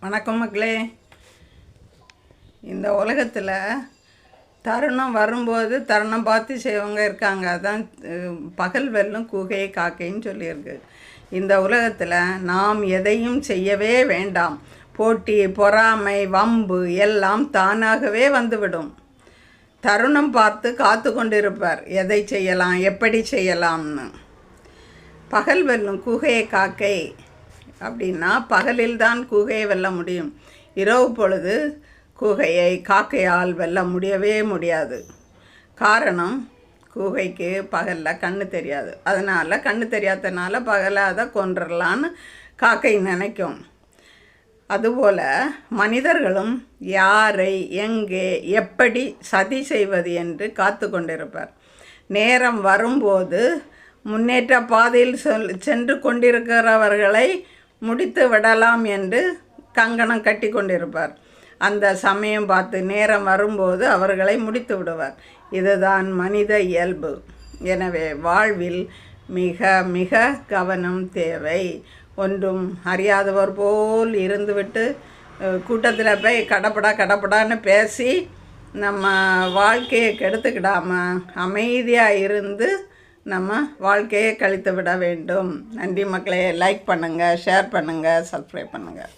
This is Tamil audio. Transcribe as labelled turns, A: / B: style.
A: வணக்கம் மக்களே. இந்த உலகத்தில் தருணம் வரும்போது தருணம் பார்த்து செய்வங்க இருக்காங்க. அதான் பகல் வெல்லும் கூகை காக்கைன்னு சொல்லியிருக்கு. இந்த உலகத்தில் நாம் எதையும் செய்யவே வேண்டாம். போட்டி, பொறாமை, வம்பு எல்லாம் தானாகவே வந்துவிடும். தருணம் பார்த்து காத்து கொண்டிருப்பார், எதை செய்யலாம், எப்படி செய்யலாம்னு. பகல் வெல்லும் கூகையை காக்கை அப்படின்னா பகலில்தான் கூகையை வெல்ல முடியும். இரவு பொழுது கூகையை காக்கையால் வெல்ல முடியவே முடியாது. காரணம், கூகைக்கு பகலில் கண்ணு தெரியாது. அதனால் கண்ணு தெரியாதனால பகலை அதை கொன்றலான்னு காக்கை நினைக்கும். அதுபோல் மனிதர்களும் யாரை, எங்கே, எப்படி சதி செய்வது என்று காத்து கொண்டிருப்பார். நேரம் வரும்போது முன்னேற்ற பாதையில் சென்று கொண்டிருக்கிறவர்களை முடித்து விடலாம் என்று கங்கணம் கட்டி கொண்டிருப்பார். அந்த சமயம் பார்த்து நேரம் வரும்போது அவர்களை முடித்து விடுவார். இதுதான் மனித இயல்பு. எனவே வாழ்வில் மிக மிக கவனம் தேவை. ஒன்றும் அறியாதவர் போல் இருந்துவிட்டு கூட்டத்தில் போய் கடப்படான்னு பேசி நம்ம வாழ்க்கையை கெடுத்துக்கிடாமல் அமைதியாக இருந்து நம்ம வாழ்க்கையை கழித்து விட வேண்டும். நன்றி மக்களே. லைக் பண்ணுங்கள், ஷேர் பண்ணுங்கள், சப்ஸ்கிரைப் பண்ணுங்கள்.